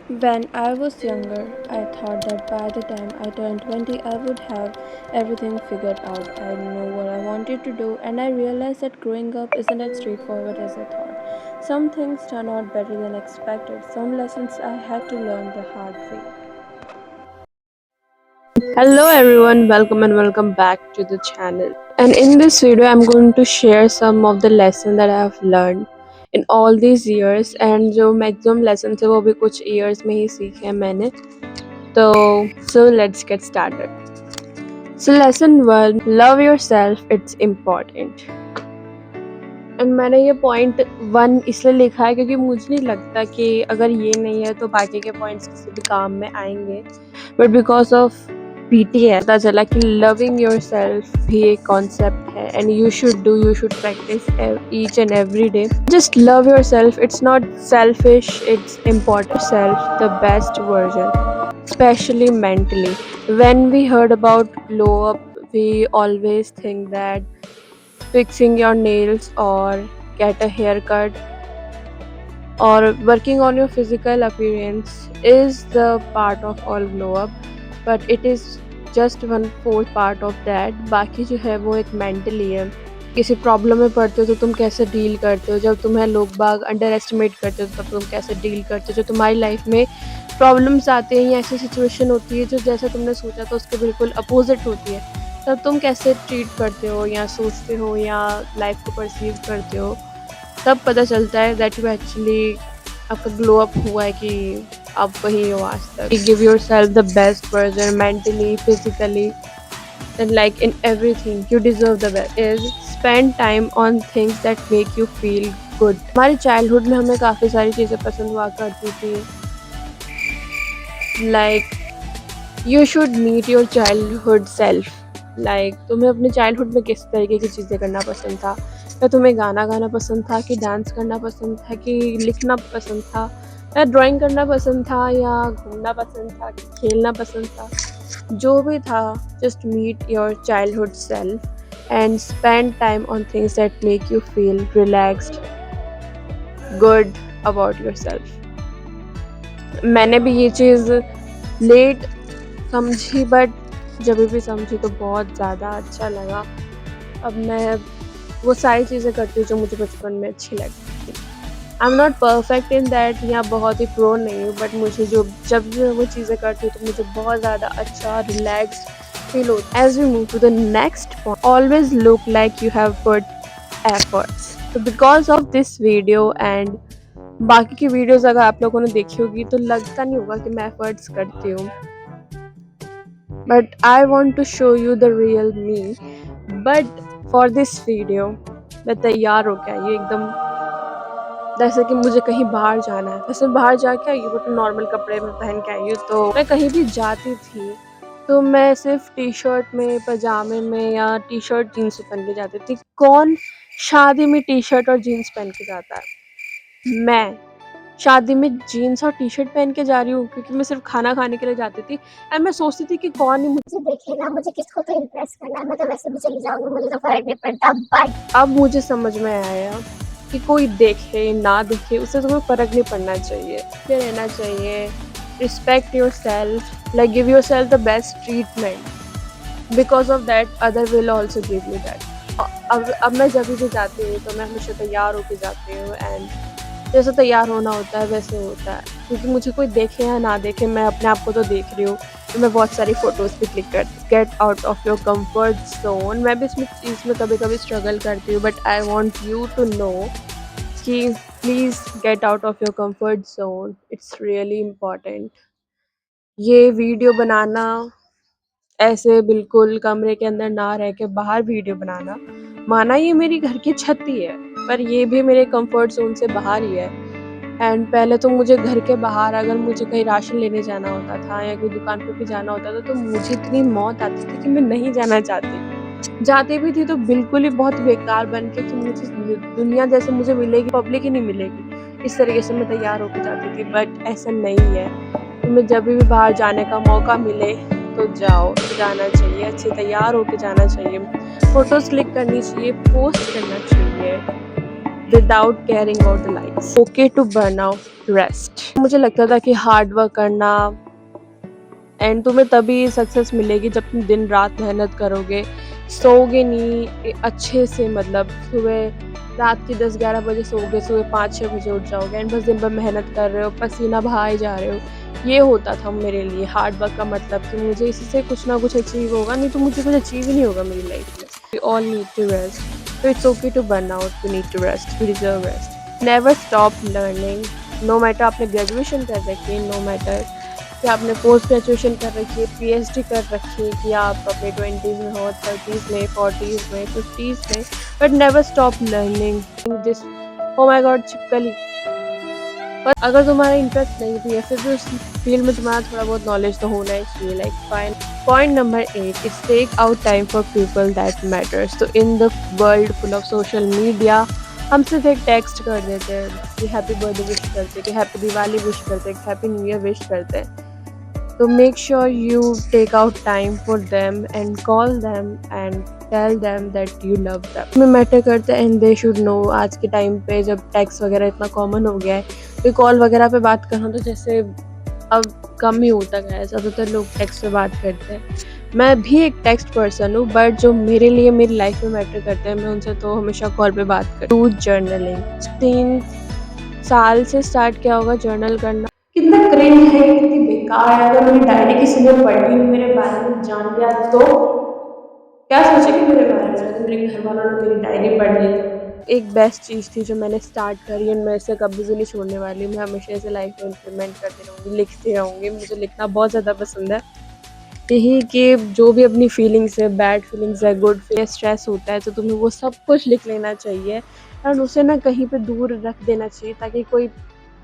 When I was younger, I thought that by the time I turned 20, I would have everything figured out. I knew what I wanted to do, and I realized that growing up isn't as straightforward as I thought. Some things turn out better than expected, some lessons I had to learn the hard way. Hello everyone, welcome and welcome back to the channel. And in this video, I'm going to share some of the lessons that I have learned in all these years. And जो maximum lessons है वो भी कुछ years में ही सीखे हैं मैंने. So let's get started. So lesson 1, love yourself, it's important. And मैंने ये पॉइंट 1 इसलिए लिखा है क्योंकि मुझे नहीं लगता कि अगर ये नहीं है तो बाकी के पॉइंट्स किसी भी काम में आएंगे, बट बिकॉज ऑफ पीटी है पता चला कि लविंग योर सेल्फ भी एक कॉन्सेप्ट है and you should practice each and every day. Just love your self, it's not selfish, it's important. Self the best version, especially mentally. When we heard about glow up, we always think that fixing your nails or get a haircut or working on your physical appearance is the part of all glow up, but it is just 1/4 part of that. बाकी जो है वो एक mentally है. किसी problem में पड़ते हो तो तुम कैसे डील करते हो, जब तुम्हें लोग बाग अंडर एस्टिमेट करते हो तब तुम कैसे डील करते हो, जो तुम्हारी लाइफ में प्रॉब्लम्स आते हैं या ऐसी सिचुएशन होती है जो जैसा तुमने सोचा था उसके बिल्कुल अपोजिट होती है, तब तुम कैसे ट्रीट करते हो या सोचते हो या लाइफ को परसीव करते हो, तब पता चलता है दैट यू एक्चुअली आपका ग्लो अप हुआ है कि आप वही हो आज तक. Give your self the best version mentally, physically and like in everything you deserve the best. Is spend time on things that make you feel good. हमारी चाइल्डहुड में हमें काफ़ी सारी चीज़ें पसंद हुआ करती थी. Like you should meet your childhood self. Like तुम्हें अपने चाइल्डहुड में किस तरीके की चीज़ें करना पसंद था, या तुम्हें गाना गाना पसंद था कि डांस करना पसंद था कि लिखना पसंद था या ड्राइंग करना पसंद था या घूमना पसंद था कि खेलना पसंद था. जो भी था, just meet your childhood self and spend time on things that make you feel relaxed, good about your self. मैंने भी ये चीज़ लेट समझी, बट जब भी समझी तो बहुत ज़्यादा अच्छा लगा. अब मैं वो सारी चीज़ें करती हूँ जो मुझे बचपन में अच्छी लगती थी. I am not perfect in that या बहुत ही प्रो नहीं हूँ, बट मुझे जब भी मैं वो चीज़ें करती हूँ तो मुझे बहुत ज़्यादा अच्छा रिलैक्स्ड फील होता है. As we move to the next point, always look like you have put efforts. तो because of this video and बाकी की वीडियोस अगर आप लोगों ने देखी होगी तो लगता नहीं होगा कि मैं एफर्ट्स करती हूँ, but I want to show you the real me. But for this video मैं तैयार हो गया ये एकदम जैसे कि मुझे कहीं बाहर जाना है. वैसे बाहर जाके आई हूँ बट नॉर्मल कपड़े में पहन के आई हूँ. तो मैं कहीं भी जाती थी तो मैं सिर्फ टी शर्ट में, पजामे में या टी शर्ट जीन्स पहन के जाती थी. कौन शादी में टी शर्ट और जीन्स पहन के जाता है? मैं शादी में जीन्स और टी शर्ट पहन के जा रही हूँ क्योंकि मैं सिर्फ खाना खाने के लिए जाती थी. एंड मैं सोचती थी कि कौन ही मुझे देखेगा, मुझे किसको तो इम्प्रेस करना है, मैं तो वैसे भी चली जाऊंगी, मुझे तो फर्क नहीं पड़ता. बट अब मुझे समझ में आया कि कोई देखे ना देखे उससे तुम्हें फ़र्क नहीं पड़ना चाहिए. ये रहना चाहिए. Respect your self, like give your self the best treatment. Because of that other will also give you that. अब मैं जब भी जाती हूँ तो मैं हमेशा तैयार होकर जाती हूँ एंड जैसे तैयार होना होता है वैसे होता है, क्योंकि मुझे कोई देखे या ना देखे मैं अपने आप को तो देख रही हूँ. तो मैं बहुत सारी फ़ोटोज़ भी क्लिक कर. Gate out of your comfort zone. मैं भी इसमें चीज़ में कभी कभी स्ट्रगल करती हूँ, but I want you to know कि please get out of your comfort zone. It's really important. ये वीडियो बनाना ऐसे बिल्कुल कमरे के अंदर ना रह के बाहर वीडियो बनाना, माना ये मेरी घर की छत ही है पर ये भी मेरे कंफर्ट जोन से बाहर ही है. एंड पहले तो मुझे घर के बाहर अगर मुझे कहीं राशन लेने जाना होता था या कोई दुकान पे भी जाना होता था तो मुझे इतनी मौत आती थी कि मैं नहीं जाना चाहती. जाती भी थी तो बिल्कुल ही बहुत बेकार बन के कि मुझे दुनिया जैसे मुझे मिलेगी, पब्लिक ही नहीं मिलेगी, इस तरीके से मैं तैयार होकर जाती थी. बट ऐसा नहीं है. तुम्हें जब भी बाहर जाने का मौका मिले तो जाओ, जाना चाहिए, अच्छे तैयार होकर जाना चाहिए, फ़ोटोज़ क्लिक करनी चाहिए, पोस्ट करना चाहिए. without caring about the likes. Okay to burn out, rest. मुझे लगता था कि हार्ड वर्क करना एंड तुम्हें तभी सक्सेस मिलेगी जब तुम दिन रात मेहनत करोगे, सोओगे नहीं अच्छे से, मतलब सुबह रात के 10-11 बजे सोओगे, सुबह 5-6 बजे उठ जाओगे एंड बस दिन भर मेहनत कर रहे हो, पसीना बहाए जा रहे हो। ये होता था मेरे लिए हार्ड वर्क का मतलब कि मुझे इसी से कुछ ना कुछ अचीव होगा, नहीं तो मुझे कुछ अचीव ही नहीं होगा मेरी लाइफ में। We all need to rest, so it's okay to burn out, we need to rest, we deserve rest. Never stop learning, no matter आपने ग्रेजुएशन कर रखी है, no matter कि आपने पोस्ट ग्रेजुएशन कर रखी है, पीएचडी कर रखी है, कि आप अपने 20s में हो, 30s में, 40s में, 50s में, but never stop learning this. Oh my God छिपकली। पर अगर तुम्हारा इंटरेस्ट नहीं भी है फिर भी उस फील्ड में तुम्हारा थोड़ा बहुत नॉलेज तो होना ही चाहिए, like fine. Point number 8 is take out time for people that matters. तो in the world full of social media हम सिर्फ एक टेक्स्ट कर देते हैं कि हैप्पी बर्थडे विश करते, कि हैप्पी दिवाली विश करते, कि हैप्पी न्यू ईयर विश करते हैं। तो make sure you take out time for them and call them and tell them that you love them. में मैटर करते हैं एंड दे शुड नो। आज के टाइम पे जब टेक्स्ट वगैरह इतना कॉमन हो गया है तो कॉल वगैरह पे बात करना तो जैसे अब कम ही होता गया है, ज़्यादातर लोग टेक्स्ट पे बात करते हैं। मैं भी एक टेक्स्ट पर्सन हूँ, बट जो मेरे लिए मेरी लाइफ में मैटर करते हैं मैं उनसे तो हमेशा कॉल पे बात करती हूँ। जर्नलिंग 3 साल से स्टार्ट किया होगा जर्नल करना। कितना क्रिंज है, कितनी बेकार है। अगर मेरी डायरी किसी ने पढ़ी, मेरे बारे में जान लिया तो क्या सोचेंगे मेरे बारे में अगर मेरे घर वालों ने मेरी डायरी पढ़ ली तो। एक बेस्ट चीज़ थी जो मैंने स्टार्ट करी एंड मैं इसे कभी भी नहीं छोड़ने वाली। मैं हमेशा इसे लाइफ में इम्प्लीमेंट करती रहूँगी, लिखती रहूँगी। मुझे लिखना बहुत ज़्यादा पसंद है। यही कि जो भी अपनी फीलिंग्स है, बैड फीलिंग्स है, गुड फीलिंग, स्ट्रेस होता है तो तुम्हें वो सब कुछ लिख लेना चाहिए और उसे ना कहीं पे दूर रख देना चाहिए ताकि कोई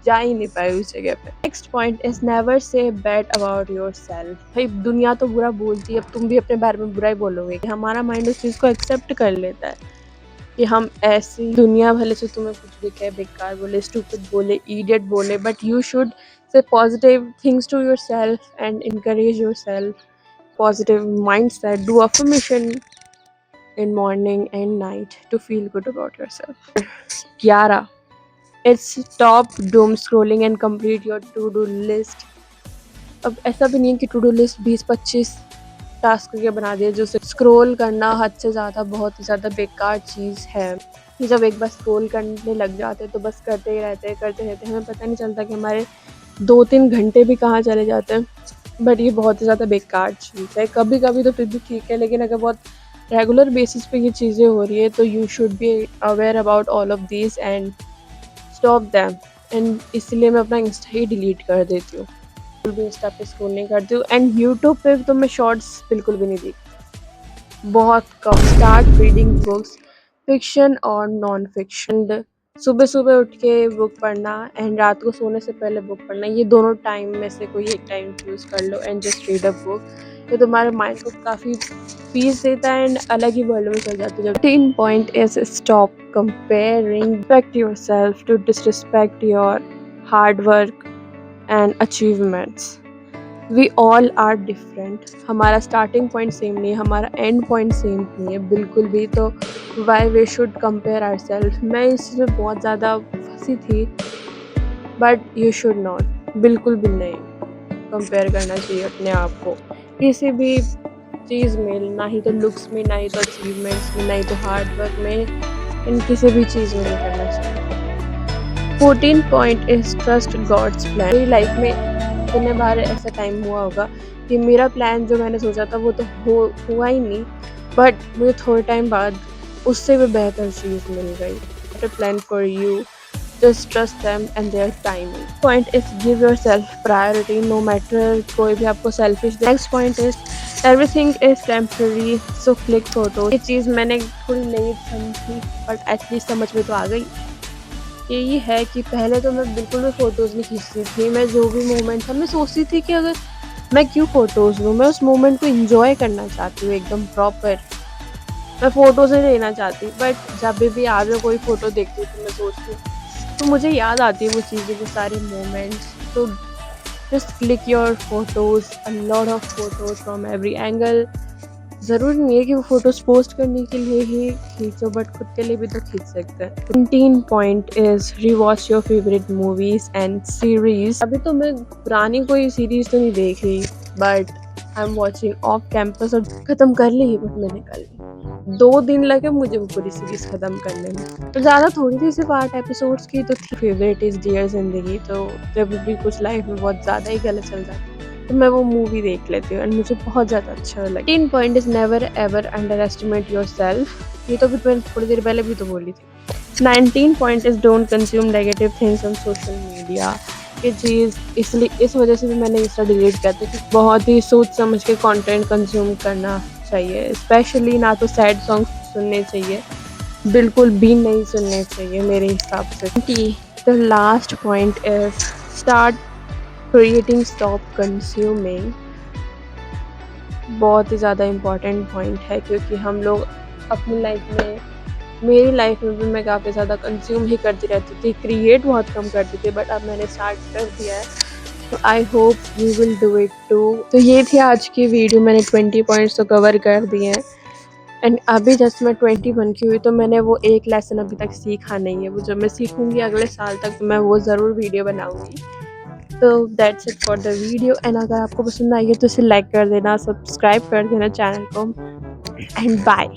जा ही नहीं पाए उस जगह पे। Next point is never say bad about yourself. भाई दुनिया तो बुरा बोलती है, अब तुम भी अपने बारे में बुरा ही बोलोगे। हमारा माइंड उस चीज़ को एक्सेप्ट कर लेता है कि हम ऐसी, दुनिया भले से तुम्हें कुछ भी कहे, बेकार बोले, स्टूपिड बोले, इडियट बोले, but you should say positive things to yourself and encourage yourself. Positive mindset, do affirmation in morning and night to feel good about yourself. 11 it's stop doom scrolling and complete your to do list. अब ऐसा भी नहीं है कि to do list 20-25 task के बना दिए, जो स्क्रॉल करना हद से ज़्यादा बहुत ही ज़्यादा बेकार चीज़ है। कि जब एक बार स्क्रॉल करने लग जाते हैं तो बस करते ही रहते हैं, करते रहते हैं, हमें पता नहीं चलता कि हमारे 2-3 घंटे भी कहाँ चले जाते हैं। बट ये बहुत ही ज़्यादा बेकार चीज़ है। कभी कभी तो फिर भी ठीक है, लेकिन अगर बहुत रेगुलर बेसिस पे ये चीज़ें हो रही है तो you should be aware about all of this and stop them. And इसलिए मैं अपना इंस्टा ही डिलीट कर देती हूँ, बिल्कुल भी इंस्टा पे स्क्रॉल नहीं करती हूँ। एंड यूट्यूब पे तो मैं शॉर्ट्स बिल्कुल भी नहीं देखती, बहुत कम। स्टार्ट रीडिंग बुक्स, फिक्शन और नॉन फिक्शन। सुबह सुबह उठ के बुक पढ़ना एंड रात को सोने से पहले बुक पढ़ना, ये दोनों टाइम में से कोई एक टाइम चूज़ कर लो and just read a book. तो तुम्हारे माइंड को काफ़ी पीस देता है एंड अलग ही वर्ल्ड में चल जाते हो। 13 point is stop comparing, respect yourself to disrespect your hard work and achievements. We all are different. हमारा स्टार्टिंग पॉइंट सेम नहीं है, हमारा एंड पॉइंट सेम नहीं है बिल्कुल भी। तो why we should compare our self. मैं इसमें बहुत ज़्यादा फंसी थी, बट यू शुड नॉट, बिल्कुल भी नहीं कंपेयर करना चाहिए अपने आप को किसी भी चीज़ में, ना ही तो लुक्स में, ना ही तो अचीवमेंट्स में, ना ही तो हार्ड वर्क में, इन किसी भी चीज़ में नहीं करना चाहिए। 14 point is trust God's plan. मेरी लाइफ में कितने बार ऐसा टाइम हुआ होगा कि मेरा प्लान जो मैंने सोचा था वो तो हुआ ही नहीं, बट मुझे थोड़े टाइम बाद उससे भी बेहतर चीज़ मिल गई। Plan for you, just trust them and their timing. Point is give yourself priority, no matter कोई भी आपको selfish. Next point is everything is temporary, so click photo. ये चीज़ मैंने थोड़ी लेट समझी बट एटलीस्ट समझ में तो आ गई। यही है कि पहले तो मैं बिल्कुल भी फ़ोटोज़ नहीं खींचती थी। मैं जो भी मोमेंट था मैं सोचती थी कि अगर मैं क्यों फ़ोटोज़ लूँ, मैं उस मोमेंट को एंजॉय करना चाहती हूँ एकदम प्रॉपर। मैं फ़ोटोज़ नहीं लेना चाहती, बट जब भी आज मैं कोई फ़ोटो देखती हूँ तो मैं सोचती हूँ, तो मुझे याद आती है वो चीज़ें, वो सारे मोमेंट्स। तो just click your photos, a lot of photos from every angle ज़रूरी नहीं है कि वो फ़ोटोज़ पोस्ट करने के लिए ही खींचो, बट खुद के लिए भी तो खींच सकते हैं। 17 point is rewatch your favourite movies and series. अभी तो मैं पुरानी कोई सीरीज़ तो नहीं देख रही, but I am watching off campus और ख़त्म कर ली, बट मैंने कर ली। 2 दिन लगे मुझे वो पूरी सीरीज़ ख़त्म करने में। तो ज़्यादा थोड़ी थी, सिर्फ 8 एपिसोड्स की तो थी। फेवरेट इज़ डियर ज़िंदगी। तो जब भी कुछ लाइफ में बहुत ज़्यादा ही गलत चल जाता है तो मैं वो मूवी देख लेती हूँ एंड मुझे बहुत ज़्यादा अच्छा लगा। 13 point is never ever under estimate your self. ये तो भी मैंने थोड़ी देर पहले भी तो बोली थी। 19 point is don't consume negative things on social media. ये चीज़ इसलिए इस वजह से भी मैंने इंस्टा डिलीट कर दी कि बहुत ही सोच समझ के कंटेंट कंज्यूम करना चाहिए। स्पेशली ना तो सैड सॉन्ग सुनने चाहिए, बिल्कुल भी नहीं सुनने चाहिए मेरे हिसाब से। The last point is start creating, stop consuming. बहुत ही ज़्यादा इम्पॉर्टेंट पॉइंट है क्योंकि हम लोग अपनी लाइफ में, मेरी लाइफ में भी मैं काफ़ी ज़्यादा कंज्यूम ही करती रहती थी, क्रिएट बहुत कम करती थी, बट अब मैंने स्टार्ट कर दिया है। तो I hope you will do it too. तो ये थी आज की वीडियो, मैंने 20 पॉइंट्स तो कवर कर दिए हैं एंड अभी जस्ट मैं 21 की हुई तो मैंने वो एक लेसन अभी तक सीखा नहीं है। वो जब मैं सीखूंगी अगले साल तक तो मैं वो ज़रूर वीडियो बनाऊंगी। तो that's it for the video and अगर आपको पसंद आई है तो इसे लाइक कर देना, सब्सक्राइब कर देना चैनल को एंड बाय।